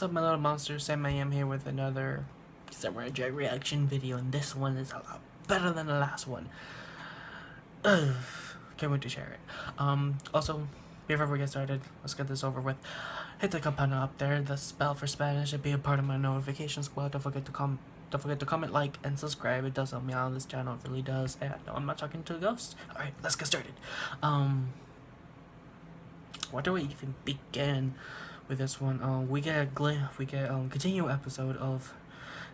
What's up, my little monsters? Sam I am here with another Samurai Jack reaction video, and this one is a lot better than the last one. Ugh, can't wait to share it. Also, before we get started, let's get this over with. Hit the compound up there, the spell for Spanish, and be a part of my notification squad. Don't forget to comment, like, and subscribe. It does help me out on this channel. It really does. And no, I'm not talking to a ghost. All right, let's get started. Where do we even begin with this one? We get a continual episode of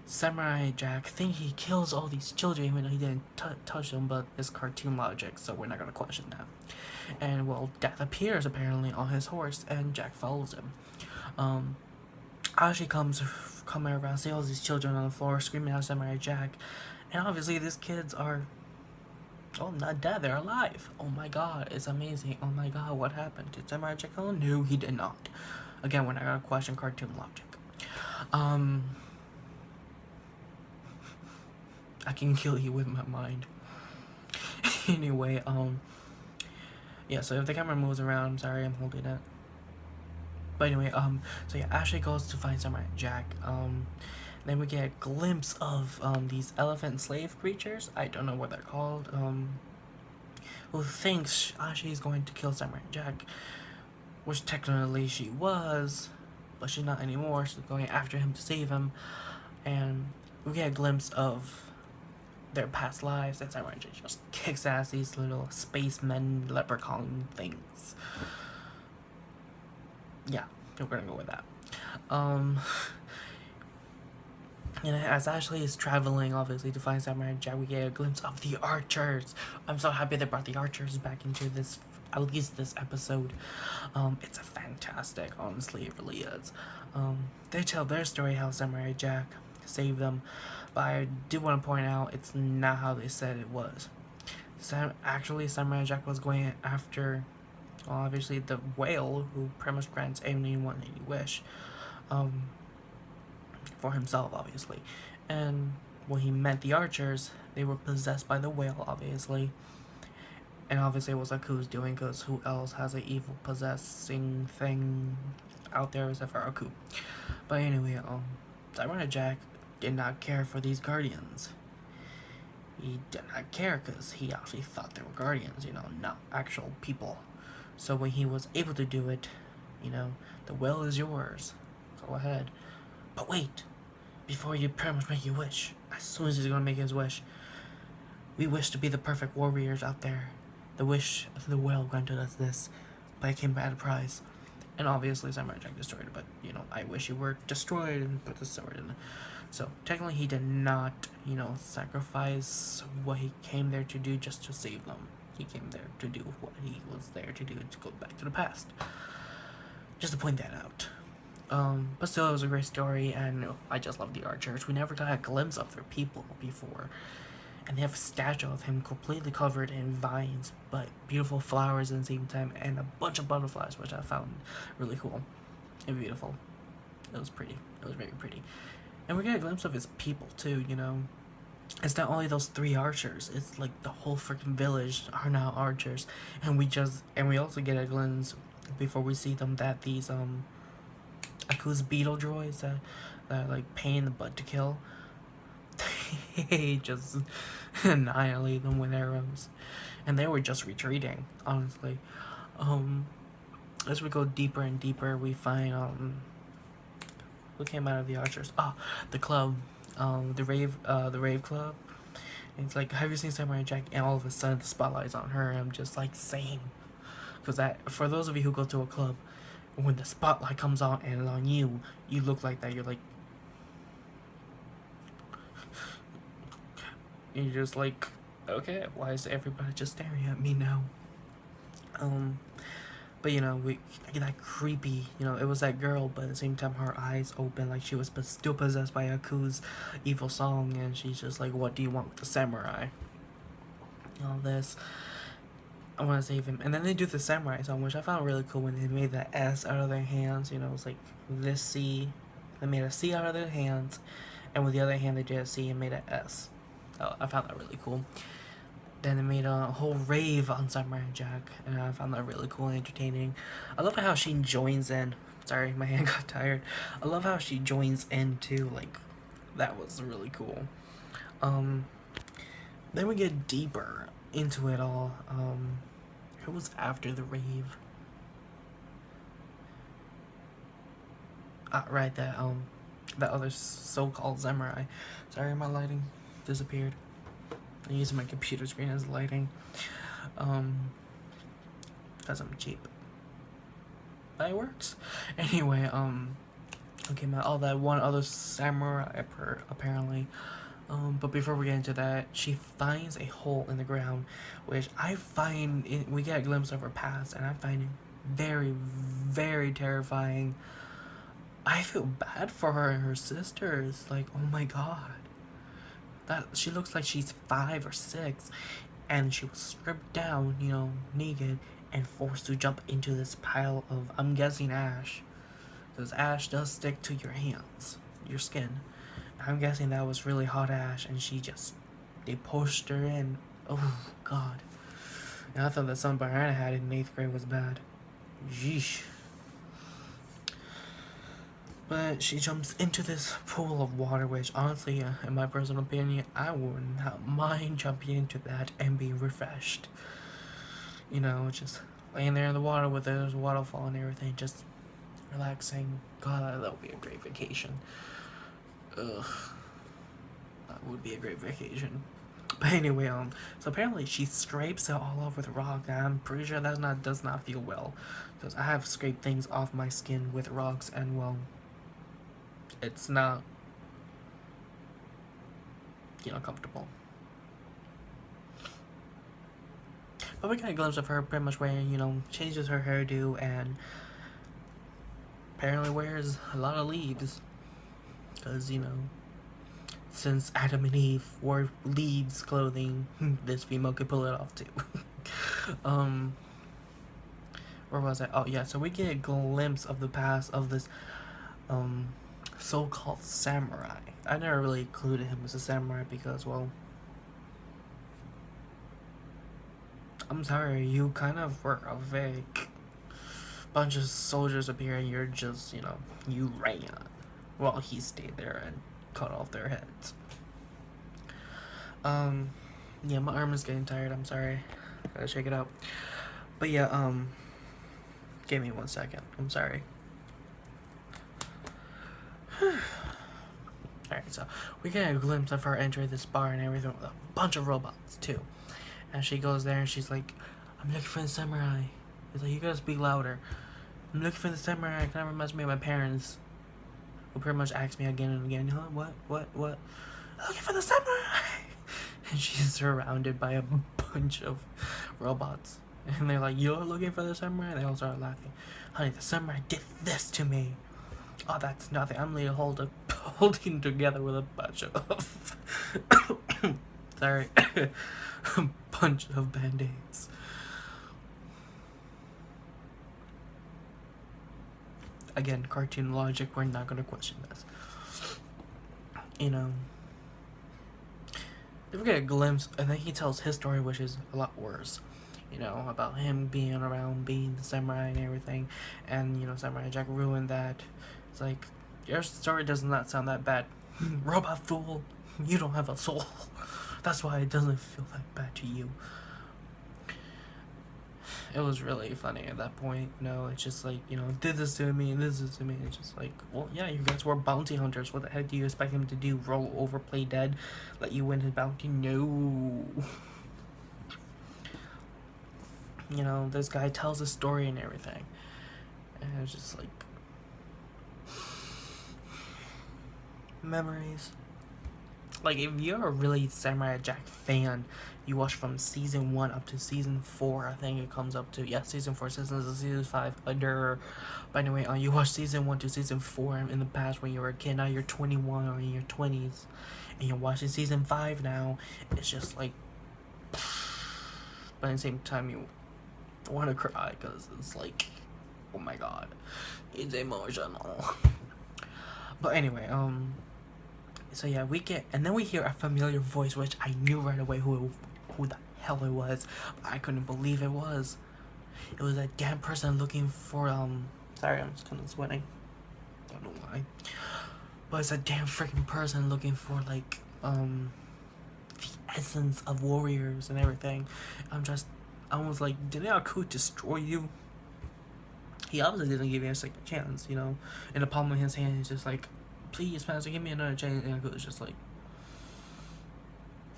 Samurai Jack think he kills all these children even though he didn't touch them, but it's cartoon logic, so we're not gonna question that. And well, Death appears apparently on his horse, and Jack follows him. Ashi coming around, see all these children on the floor screaming out Samurai Jack, and obviously these kids are, oh, not dead, they're alive. Oh my god, it's amazing. Oh my god, what happened? Did Samurai Jack kill him? No, he did not. Again, we're not gonna question cartoon logic. I can kill you with my mind. Anyway, yeah, so if the camera moves around, I'm sorry, I'm holding it. But anyway, so yeah, Ashley goes to find Samurai Jack. Then we get a glimpse of these elephant slave creatures. I don't know what they're called. Who thinks Ashley's going to kill Samurai Jack, which technically she was, but she's not anymore. She's going after him to save him, and we get a glimpse of their past lives, and Samurai Jack just kicks ass these little spacemen leprechaun things. Yeah, we're gonna go with that. And as Ashley is traveling, obviously, to find Samurai Jack, we get a glimpse of the archers. I'm so happy they brought the archers back into this, at least this episode. It's a fantastic, honestly, it really is. They tell their story how Samurai Jack saved them, but I do want to point out it's not how they said it was. Actually, Samurai Jack was going after, well, obviously, the whale, who pretty much grants anyone any wish. For himself, obviously. And when he met the archers, they were possessed by the whale, obviously. And obviously it was Aku's doing, because who else has an evil possessing thing out there except for Aku? But anyway, Samurai Jack did not care for these guardians. He did not care because he actually thought they were guardians, you know, not actual people. So when he was able to do it, you know, the whale is yours. Go ahead. But wait, before you pretty much make your wish, as soon as he's gonna make his wish, we wish to be the perfect warriors out there. The wish of the whale granted us this, but it came at a price. And obviously Samurai Jack destroyed it, but you know, I wish you were destroyed and put the sword in. So technically he did not, you know, sacrifice what he came there to do just to save them. He came there to do what he was there to do, to go back to the past. Just to point that out. But still, it was a great story, and I just love the archers. We never got a glimpse of their people before, and they have a statue of him completely covered in vines, but beautiful flowers at the same time, and a bunch of butterflies, which I found really cool and beautiful. It was pretty. It was very pretty. And we get a glimpse of his people too, you know. It's not only those 3 archers, it's like the whole freaking village are now archers, and we also get a glimpse before we see them that these Aku's beetle droids that are like pain in the butt to kill, they just annihilate them with arrows, and they were just retreating, honestly. As we go deeper and deeper, we find who came out of the archers? Oh, the club, the rave club. And it's like, have you seen Samurai Jack? And all of a sudden the spotlight's on her, and I'm just like, same. Because that, for those of you who go to a club, when the spotlight comes on and it's on you, you look like that. You're like, and you're just like, okay, why is everybody just staring at me now? But you know, we get that creepy, you know, it was that girl, but at the same time her eyes open like she was still possessed by Aku's evil song, and she's just like, what do you want with the samurai? All this, I want to save him. And then they do the samurai song, which I found really cool when they made that S out of their hands. You know, it's like this C. They made a C out of their hands, and with the other hand they did a C and made an S. Oh, I found that really cool. then they made a whole rave on Samurai Jack, and I found that really cool and entertaining. I love how she joins in. Sorry, my hand got tired. I love how she joins in too. Like, that was really cool. Then we get deeper into it all. It was after the rave. Right, that other so-called samurai. Sorry, my lighting disappeared. I'm using my computer screen as lighting. Because I'm cheap. But it works. Anyway, okay, all that one other samurai apparently. But before we get into that, she finds a hole in the ground, which I find, we get a glimpse of her past, and I find it very, very terrifying. I feel bad for her and her sisters. Like, oh my god. She looks like she's 5 or 6, and she was stripped down, you know, naked, and forced to jump into this pile of, I'm guessing, ash. Because ash does stick to your hands, your skin. I'm guessing that was really hot ash, and they pushed her in. Oh, God. And I thought that something I had in 8th grade was bad. Yeesh. But she jumps into this pool of water, which honestly, in my personal opinion, I would not mind jumping into that and being refreshed. You know, just laying there in the water with there's a waterfall and everything, just relaxing. God, that would be a great vacation. Ugh. That would be a great vacation. But anyway, so apparently she scrapes it all over the rock, and I'm pretty sure that does not feel well. Because I have scraped things off my skin with rocks, and well, it's not, you know, comfortable. But we got a glimpse of her pretty much wearing, you know, changes her hairdo, and apparently wears a lot of leaves. Because, you know, since Adam and Eve wore leaves clothing, this female could pull it off too. Where was I? Oh yeah, so we get a glimpse of the past of this so-called samurai. I never really included him as a samurai because, well, I'm sorry, you kind of were a fake bunch of soldiers appear and you're just, you know, you ran while he stayed there and cut off their heads. Yeah, my arm is getting tired, I'm sorry. Gotta check it out. But yeah, give me 1 second. I'm sorry. Alright, so we get a glimpse of her entering this bar and everything with a bunch of robots too. And she goes there and she's like, I'm looking for the samurai. He's like, you gotta speak louder. I'm looking for the samurai. It kind of reminds me of my parents, who pretty much ask me again and again, huh, what? I'm looking for the samurai! And she's surrounded by a bunch of robots. And they're like, you're looking for the samurai? And they all start laughing. Honey, the samurai did this to me. Oh, that's nothing. I'm holding together with a bunch of sorry. A bunch of band-aids. Again, cartoon logic, we're not gonna question this. You know, we get a glimpse, and then he tells his story, which is a lot worse. You know, about him being around, being the samurai and everything, and, you know, Samurai Jack ruined that. It's like, your story does not sound that bad. Robot fool, you don't have a soul. That's why it doesn't feel that bad to you. It was really funny at that point, you know, it's just like, you know, did this to me and this is to me. It's just like, well, yeah, you guys were bounty hunters. What the heck do you expect him to do? Roll over, play dead, let you win his bounty? No. You know, this guy tells a story and everything. And it's just like, memories. Like, if you're a really Samurai Jack fan, you watch from season 1 up to season 4, I think it comes up to, yeah, season 4, season 5, under, but anyway, you watch season 1 to season 4 in the past when you were a kid, now you're 21 or in your 20s, and you're watching season 5 now, it's just like, but at the same time, you want to cry, because it's like, oh my god, it's emotional. But anyway, so yeah, and then we hear a familiar voice, which I knew right away who the hell it was. But I couldn't believe it was. It was a damn person looking for, sorry, I'm just kind of sweating. Don't know why. But it's a damn freaking person looking for, like, the essence of warriors and everything. I was like, did Aku destroy you? He obviously didn't give you a second chance, you know. In the palm of his hand, he's just like, please, Master, give me another chance. And Aku was just like,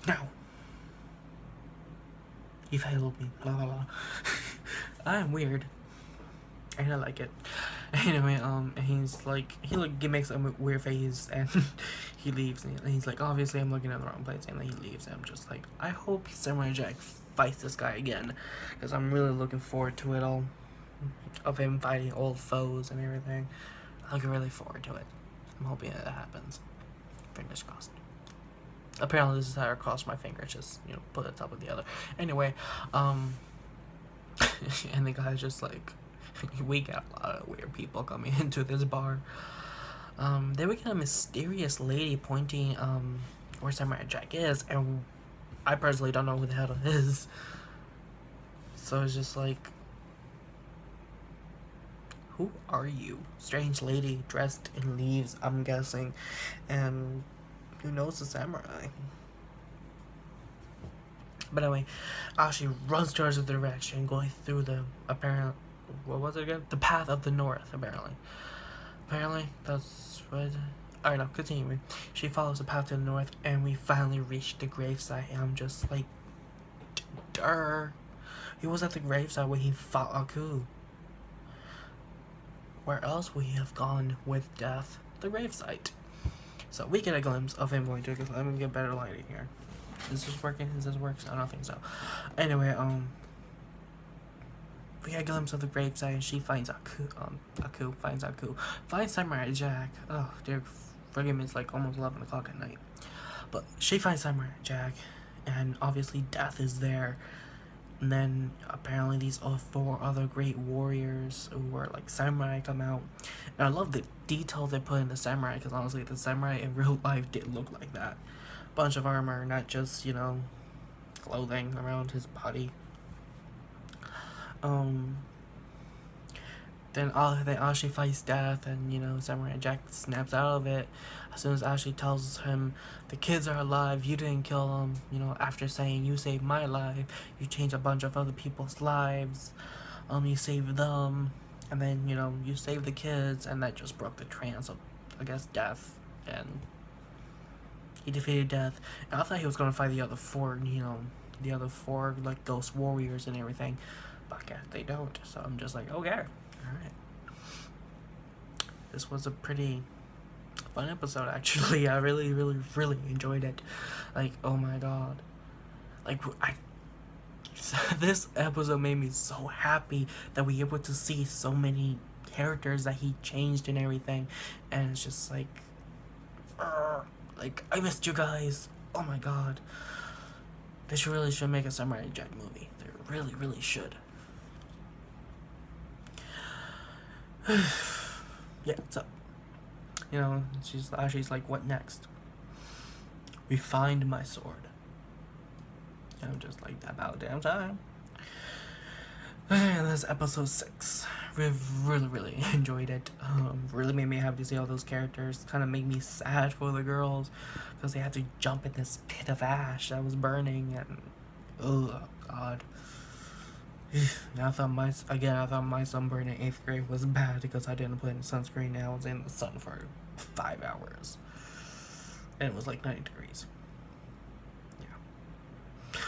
no. You failed me, blah, blah, blah. I am weird. And I like it. Anyway, and he's like, he makes a weird face, and he leaves, and he's like, obviously I'm looking at the wrong place, and then he leaves, and I'm just like, I hope Samurai Jack fights this guy again, because I'm really looking forward to it all, of him fighting old foes and everything. I'm looking really forward to it. I'm hoping that happens. Fingers crossed. Apparently this is how I cross my fingers, just, you know, put it top of the other. Anyway, and the guy's just like, we got a lot of weird people coming into this bar. Then we get a mysterious lady pointing where Samurai Jack is, and I personally don't know who the hell it is. So it's just like, who are you? Strange lady dressed in leaves, I'm guessing, and who knows the samurai? But anyway, she runs towards the direction, going through the apparent, what was it again? The path of the north, apparently. Apparently, that's what. Alright, now continuing. She follows the path to the north, and we finally reach the gravesite. And I'm just like, duh. He was at the gravesite when he fought Aku. Where else would he have gone with death? The gravesite. So we get a glimpse of him going to. Let me get better lighting here. Is this working? Is this works? I don't think so. Anyway, we get a glimpse of the gravesite, and she finds Aku finds Samurai Jack. Oh, dear, forgive me, it's like almost 11 o'clock at night. But she finds Samurai Jack, and obviously death is there. And then apparently these 4 other great warriors who were like samurai come out. And I love the detail they put in the samurai, because honestly the samurai in real life did look like that. Bunch of armor, not just, you know, clothing around his body. Then Ashley fights death, and, you know, Samurai Jack snaps out of it as soon as Ashley tells him, the kids are alive, you didn't kill them, you know, after saying, you saved my life, you changed a bunch of other people's lives, you saved them, and then, you know, you saved the kids, and that just broke the trance of, I guess, death, and he defeated death. And I thought he was gonna fight the other 4, you know, the other 4, like, ghost warriors and everything, but I guess they don't, so I'm just like, okay. Alright. This was a pretty fun episode, actually. I really enjoyed it. Like, oh my god. Like, this episode made me so happy that we were able to see so many characters that he changed and everything. And it's just like, I missed you guys. Oh my god. They really should make a Samurai Jack movie. They really should. Yeah, so, you know, she's like, what next? We find my sword. And I'm just like, about damn time. And this is episode 6. We've really enjoyed it. Really made me happy to see all those characters. Kind of made me sad for the girls, because they had to jump in this pit of ash that was burning, and oh god. I thought my sunburn in 8th grade was bad because I didn't put in sunscreen, and I was in the sun for 5 hours. And it was like 90 degrees. Yeah.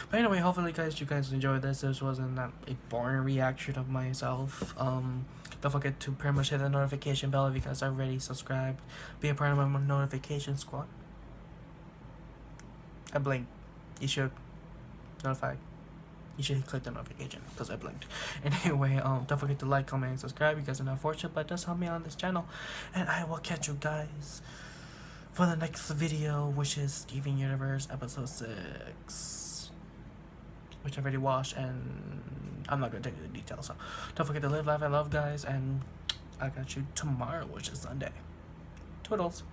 But anyway, hopefully guys, you guys enjoyed this. This wasn't a boring reaction of myself. Don't forget to pretty much hit the notification bell if you guys are already subscribed. Be a part of my notification squad. I blinked. You should notify. You should click the notification because I blinked. Anyway, don't forget to like, comment, and subscribe. You guys are not fortunate, but it does help me on this channel. And I will catch you guys for the next video, which is Steven Universe episode 6, which I've already watched, and I'm not gonna tell you the details. So don't forget to live, laugh, and love, guys. And I got you tomorrow, which is Sunday. Toodles.